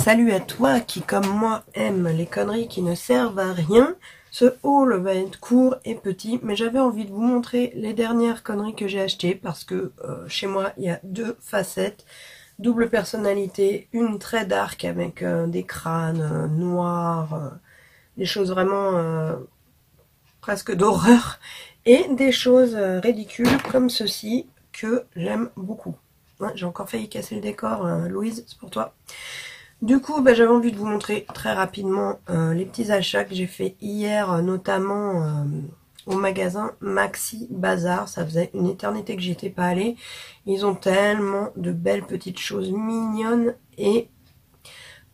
Salut à toi qui, comme moi, aime les conneries qui ne servent à rien. Ce haul va être court et petit, mais j'avais envie de vous montrer les dernières conneries que j'ai achetées parce que chez moi, il y a deux facettes. Double personnalité, une très dark avec des crânes noirs, des choses vraiment presque d'horreur, et des choses ridicules comme ceci que j'aime beaucoup. Ouais, j'ai encore failli casser le décor, Louise, c'est pour toi. Du coup, j'avais envie de vous montrer très rapidement les petits achats que j'ai fait hier, notamment au magasin Maxi Bazar. Ça faisait une éternité que j'y étais pas allée. Ils ont tellement de belles petites choses mignonnes et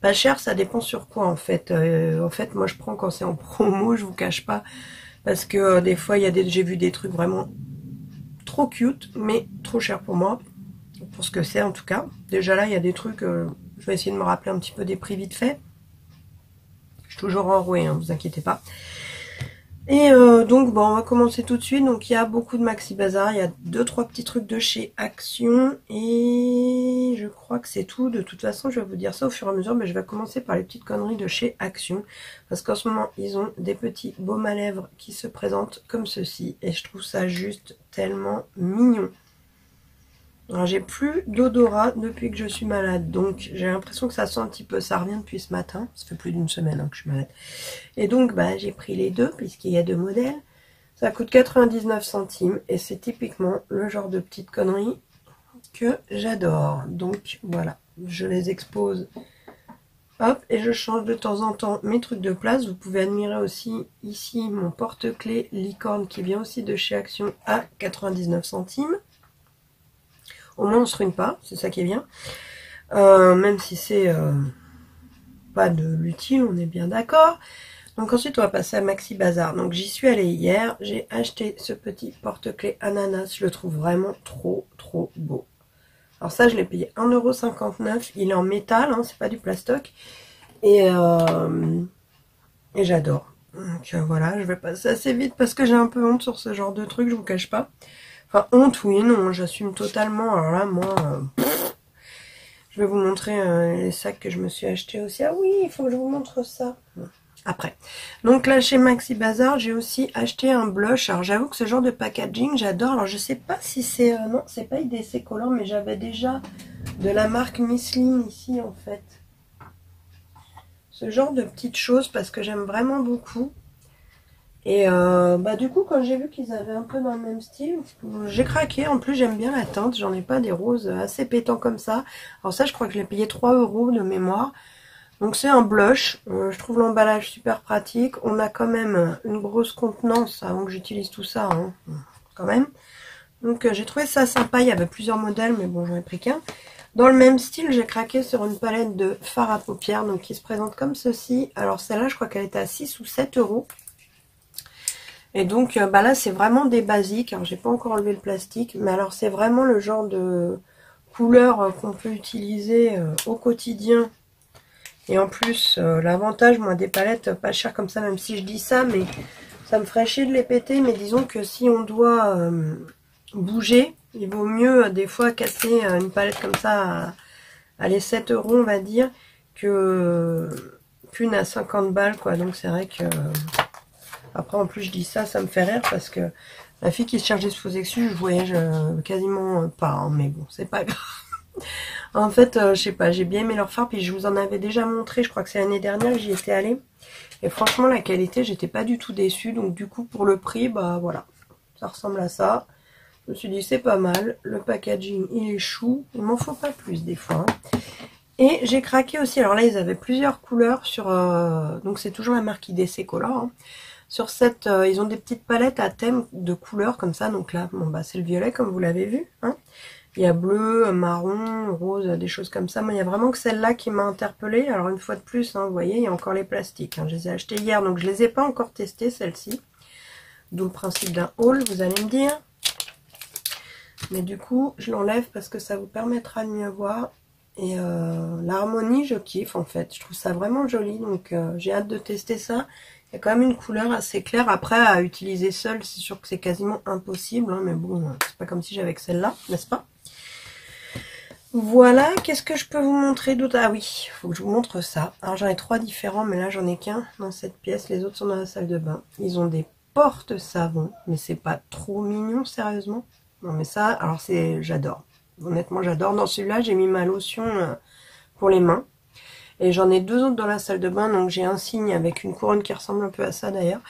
pas cher. Ça dépend sur quoi en fait. Moi je prends quand c'est en promo, je vous cache pas, parce que des fois j'ai vu des trucs vraiment trop cute, mais trop cher pour moi, pour ce que c'est en tout cas. Déjà là, il y a des trucs. Je vais essayer de me rappeler un petit peu des prix vite fait. Je suis toujours enrouée, hein, vous inquiétez pas. Et donc, bon, on va commencer tout de suite. Donc, il y a beaucoup de Maxi Bazar. Il y a 2-3 petits trucs de chez Action. Et je crois que c'est tout. De toute façon, je vais vous dire ça au fur et à mesure. Mais je vais commencer par les petites conneries de chez Action. Parce qu'en ce moment, ils ont des petits baumes à lèvres qui se présentent comme ceci. Et je trouve ça juste tellement mignon. Alors j'ai plus d'odorat depuis que je suis malade, donc j'ai l'impression que ça sent un petit peu, ça revient depuis ce matin, ça fait plus d'une semaine que je suis malade. Et donc j'ai pris les deux, puisqu'il y a deux modèles, ça coûte 99 centimes, et c'est typiquement le genre de petite connerie que j'adore. Donc voilà, je les expose, hop, et je change de temps en temps mes trucs de place. Vous pouvez admirer aussi ici mon porte-clés licorne qui vient aussi de chez Action à 99 centimes. Au moins on se ruine pas, c'est ça qui est bien. Même si c'est pas de l'utile, on est bien d'accord. Donc ensuite on va passer à Maxi Bazar. Donc j'y suis allée hier, j'ai acheté ce petit porte-clés ananas, je le trouve vraiment trop beau. Alors ça je l'ai payé 1,59 €, il est en métal, hein, c'est pas du plastoc. Et j'adore. Donc voilà, je vais passer assez vite parce que j'ai un peu honte sur ce genre de truc, je vous cache pas. Enfin, honte, oui, non, j'assume totalement. Alors là, moi, je vais vous montrer les sacs que je me suis acheté aussi. Ah oui, il faut que je vous montre ça. Après. Donc là, chez Maxi Bazar, j'ai aussi acheté un blush. Alors j'avoue que ce genre de packaging, j'adore. Alors je sais pas si c'est... non, c'est pas IDC Color, mais j'avais déjà de la marque Missling ici, en fait. Ce genre de petites choses, parce que j'aime vraiment beaucoup. Et du coup, quand j'ai vu qu'ils avaient un peu dans le même style, j'ai craqué. En plus, j'aime bien la teinte. J'en ai pas des roses assez pétants comme ça. Alors ça, je crois que je l'ai payé 3 € de mémoire. Donc c'est un blush. Je trouve l'emballage super pratique. On a quand même une grosse contenance avant que j'utilise tout ça, hein, quand même. Donc j'ai trouvé ça sympa. Il y avait plusieurs modèles, mais bon, j'en ai pris qu'un. Dans le même style, j'ai craqué sur une palette de fard à paupières, donc qui se présente comme ceci. Alors celle-là, je crois qu'elle était à 6 ou 7 €. Et donc là c'est vraiment des basiques. Alors j'ai pas encore enlevé le plastique, mais alors c'est vraiment le genre de couleur qu'on peut utiliser au quotidien. Et en plus l'avantage, moi, des palettes pas chères comme ça, même si je dis ça, mais ça me ferait chier de les péter. Mais disons que si on doit bouger, il vaut mieux des fois casser une palette comme ça à les 7 € on va dire, qu'une à 50 balles quoi. Donc c'est vrai que... Après, en plus, je dis ça, ça me fait rire parce que la fille qui se cherche des sous-exus, je voyage quasiment pas, hein, mais bon, c'est pas grave. En fait, je sais pas, j'ai bien aimé leur fard, puis je vous en avais déjà montré, je crois que c'est l'année dernière que j'y étais allée. Et franchement, la qualité, j'étais pas du tout déçue, donc du coup, pour le prix, voilà, ça ressemble à ça. Je me suis dit, c'est pas mal, le packaging, il est chou, il m'en faut pas plus des fois. Hein. Et j'ai craqué aussi, alors là, ils avaient plusieurs couleurs sur, donc c'est toujours la marque IDC Color, hein. Sur cette, ils ont des petites palettes à thème de couleurs comme ça. Donc là, c'est le violet comme vous l'avez vu. Hein. Il y a bleu, marron, rose, des choses comme ça. Moi, il y a vraiment que celle-là qui m'a interpellée. Alors une fois de plus, hein, vous voyez, il y a encore les plastiques. Hein. Je les ai achetés hier, donc je les ai pas encore testées, celles-ci. D'où le principe d'un haul, vous allez me dire. Mais du coup, je l'enlève parce que ça vous permettra de mieux voir. Et l'harmonie, je kiffe en fait. Je trouve ça vraiment joli, donc j'ai hâte de tester ça. Il y a quand même une couleur assez claire. Après, à utiliser seule, c'est sûr que c'est quasiment impossible. Hein, mais bon, c'est pas comme si j'avais que celle-là, n'est-ce pas? Voilà, qu'est-ce que je peux vous montrer d'autre? Ah oui, il faut que je vous montre ça. Alors j'en ai 3 différents, mais là j'en ai qu'un dans cette pièce. Les autres sont dans la salle de bain. Ils ont des porte-savons, mais c'est pas trop mignon, sérieusement. Non mais ça, alors j'adore. Honnêtement, j'adore. Dans celui-là, j'ai mis ma lotion pour les mains. Et j'en ai 2 autres dans la salle de bain, donc j'ai un cygne avec une couronne qui ressemble un peu à ça d'ailleurs.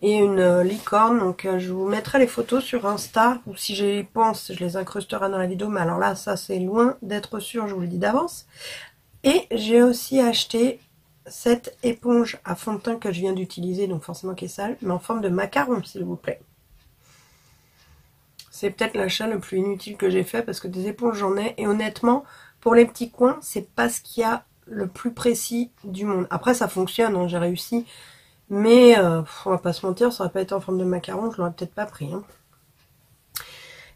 Et une licorne, donc je vous mettrai les photos sur Insta, ou si j'y pense, je les incrusterai dans la vidéo, mais alors là, ça c'est loin d'être sûr, je vous le dis d'avance. Et j'ai aussi acheté cette éponge à fond de teint que je viens d'utiliser, donc forcément qui est sale, mais en forme de macaron, s'il vous plaît. C'est peut-être l'achat le plus inutile que j'ai fait, parce que des éponges j'en ai, et honnêtement, pour les petits coins, c'est pas ce qu'il y a le plus précis du monde. Après ça fonctionne, hein, j'ai réussi. Mais on va pas se mentir, ça aurait pas été en forme de macaron, je l'aurais peut-être pas pris. Hein.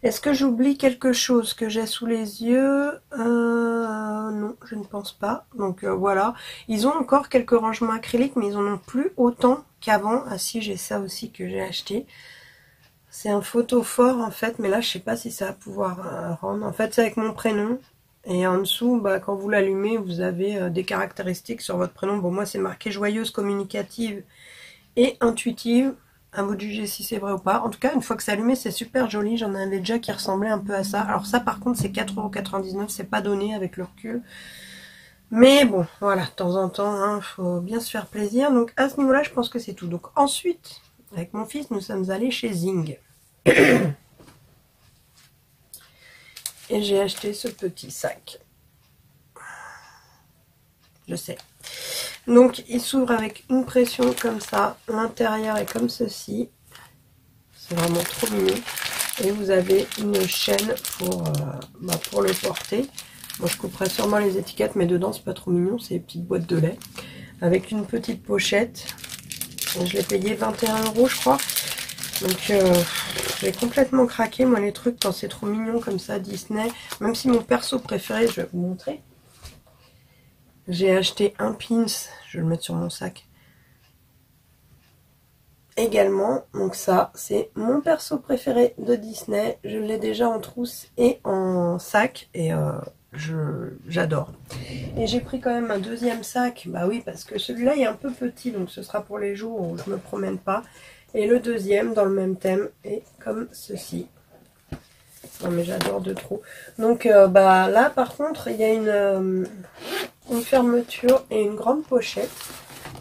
Est-ce que j'oublie quelque chose que j'ai sous les yeux? Non, je ne pense pas. Donc voilà. Ils ont encore quelques rangements acryliques, mais ils en ont plus autant qu'avant. Ah si, j'ai ça aussi que j'ai acheté. C'est un photophore en fait, mais là je sais pas si ça va pouvoir rendre. En fait c'est avec mon prénom. Et en dessous, bah, quand vous l'allumez, vous avez des caractéristiques sur votre prénom. Bon, moi, c'est marqué joyeuse, communicative et intuitive. À vous de juger si c'est vrai ou pas. En tout cas, une fois que c'est allumé, c'est super joli. J'en avais déjà qui ressemblaient un peu à ça. Alors ça, par contre, c'est 4,99 €. C'est pas donné avec le recul. Mais bon, voilà, de temps en temps, hein, faut bien se faire plaisir. Donc à ce niveau-là, je pense que c'est tout. Donc ensuite, avec mon fils, nous sommes allés chez Zing. Et j'ai acheté ce petit sac. Je sais. Donc il s'ouvre avec une pression comme ça. L'intérieur est comme ceci. C'est vraiment trop mignon. Et vous avez une chaîne pour le porter. Moi je couperai sûrement les étiquettes, mais dedans c'est pas trop mignon. C'est des petites boîtes de lait. Avec une petite pochette. Et je l'ai payé 21 € je crois. Donc j'ai complètement craqué moi les trucs quand c'est trop mignon comme ça Disney. Même si mon perso préféré, je vais vous montrer. J'ai acheté un pins, je vais le mettre sur mon sac. Également, donc ça c'est mon perso préféré de Disney. Je l'ai déjà en trousse et en sac et j'adore. Et j'ai pris quand même un deuxième sac, bah oui parce que celui-là est un peu petit donc ce sera pour les jours où je me promène pas. Et le deuxième dans le même thème est comme ceci. Non mais j'adore de trop. Donc bah là par contre il y a une fermeture et une grande pochette.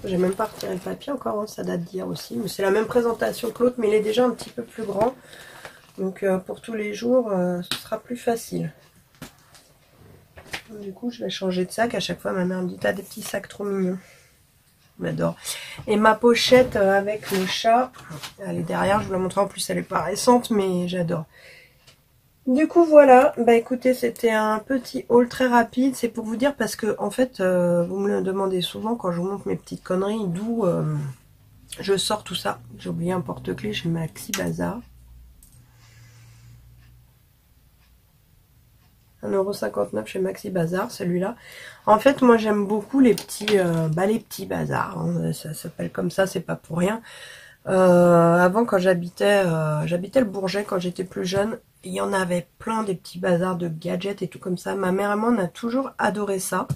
J'ai même pas retiré le papier encore, hein, ça date d'hier aussi. Mais c'est la même présentation que l'autre, mais il est déjà un petit peu plus grand. Donc pour tous les jours, ce sera plus facile. Du coup, je vais changer de sac. À chaque fois, ma mère me dit, t'as des petits sacs trop mignons. J'adore. Et ma pochette avec le chat, elle est derrière. Je vous la montre en plus, elle est pas récente, mais j'adore. Du coup voilà, bah écoutez, c'était un petit haul très rapide, c'est pour vous dire parce que en fait, vous me le demandez souvent quand je vous montre mes petites conneries, d'où je sors tout ça. J'ai oublié un porte-clés chez Maxi Bazar. 1,59 € chez Maxi Bazar, celui-là. En fait, moi j'aime beaucoup les petits bazars, hein, ça s'appelle comme ça, c'est pas pour rien. Avant quand j'habitais le Bourget quand j'étais plus jeune, il y en avait plein des petits bazars de gadgets et tout comme ça. Ma mère et moi on a toujours adoré ça.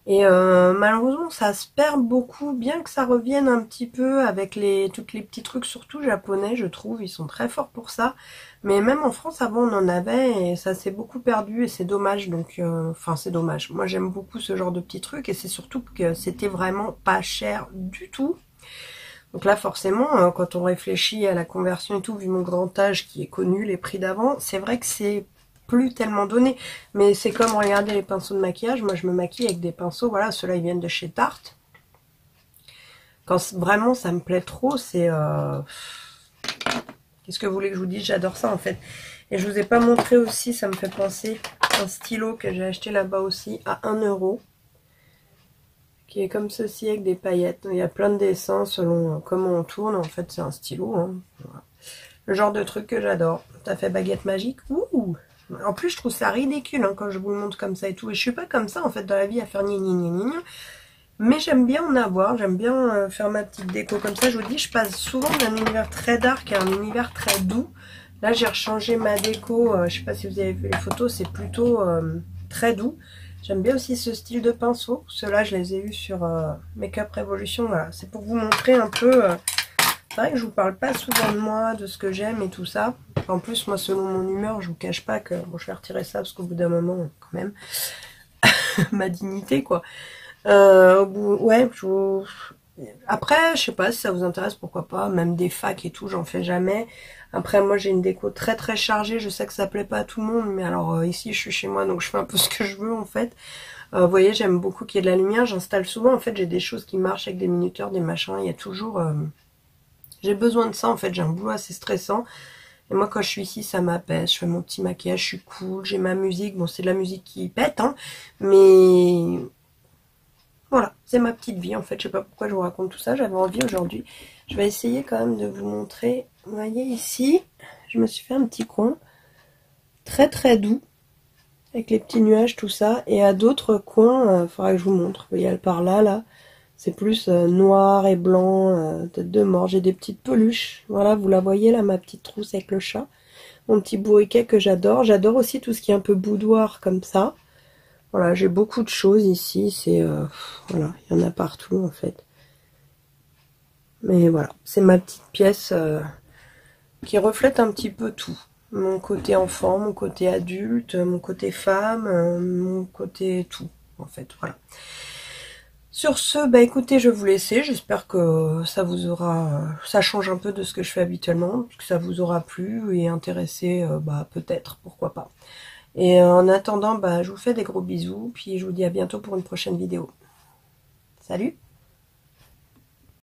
Et malheureusement ça se perd beaucoup, bien que ça revienne un petit peu avec tous les petits trucs, surtout japonais je trouve, ils sont très forts pour ça. Mais même en France avant on en avait et ça s'est beaucoup perdu et c'est dommage. Donc enfin c'est dommage, moi j'aime beaucoup ce genre de petits trucs et c'est surtout que c'était vraiment pas cher du tout. Donc là, forcément, quand on réfléchit à la conversion et tout, vu mon grand âge qui est connu, les prix d'avant, c'est vrai que c'est plus tellement donné. Mais c'est comme regarder les pinceaux de maquillage. Moi, je me maquille avec des pinceaux, voilà, ceux-là, ils viennent de chez Tarte. Quand vraiment ça me plaît trop, c'est... Qu'est-ce que vous voulez que je vous dise? J'adore ça, en fait. Et je vous ai pas montré aussi, ça me fait penser, un stylo que j'ai acheté là-bas aussi, à 1 €. Qui est comme ceci avec des paillettes. Il y a plein de dessins selon comment on tourne. En fait, c'est un stylo. Hein. Voilà. Le genre de truc que j'adore. T'as fait baguette magique? Ouh! En plus, je trouve ça ridicule hein, quand je vous le montre comme ça et tout. Et je suis pas comme ça en fait dans la vie à faire ni ni ni ni. Mais j'aime bien en avoir. J'aime bien faire ma petite déco comme ça. Je vous dis, je passe souvent d'un univers très dark à un univers très doux. Là, j'ai rechangé ma déco. Je sais pas si vous avez vu les photos. C'est plutôt très doux. J'aime bien aussi ce style de pinceau. Ceux-là, je les ai eus sur Makeup Revolution. Voilà, c'est pour vous montrer un peu... c'est vrai que je vous parle pas souvent de moi, de ce que j'aime et tout ça. En plus, moi, selon mon humeur, je vous cache pas que... Bon, je vais retirer ça parce qu'au bout d'un moment, quand même, ma dignité, quoi. Ouais, après, je sais pas si ça vous intéresse, pourquoi pas. Même des facs et tout, j'en fais jamais. Après, moi, j'ai une déco très très chargée. Je sais que ça plaît pas à tout le monde, mais alors ici, je suis chez moi, donc je fais un peu ce que je veux en fait. Vous voyez, j'aime beaucoup qu'il y ait de la lumière. J'installe souvent, en fait, j'ai des choses qui marchent avec des minuteurs, des machins. Il y a toujours... j'ai besoin de ça, en fait. J'ai un boulot assez stressant. Et moi, quand je suis ici, ça m'apaise. Je fais mon petit maquillage, je suis cool. J'ai ma musique. Bon, c'est de la musique qui pète, hein. Mais... voilà, c'est ma petite vie en fait, je sais pas pourquoi je vous raconte tout ça, j'avais envie aujourd'hui. Je vais essayer quand même de vous montrer. Vous voyez ici, je me suis fait un petit coin très très doux, avec les petits nuages, tout ça. Et à d'autres coins, il faudra que je vous montre. Vous voyez, par là, là, c'est plus noir et blanc, tête de mort. J'ai des petites peluches. Voilà, vous la voyez là, ma petite trousse avec le chat. Mon petit bourriquet que j'adore. J'adore aussi tout ce qui est un peu boudoir comme ça. Voilà, j'ai beaucoup de choses ici, c'est... voilà, il y en a partout en fait. Mais voilà, c'est ma petite pièce qui reflète un petit peu tout. Mon côté enfant, mon côté adulte, mon côté femme, mon côté tout, en fait, voilà. Sur ce, bah écoutez, je vais vous laisser. J'espère que ça vous aura... ça change un peu de ce que je fais habituellement, que ça vous aura plu et intéressé, bah peut-être, pourquoi pas. Et en attendant, bah, je vous fais des gros bisous, puis je vous dis à bientôt pour une prochaine vidéo. Salut!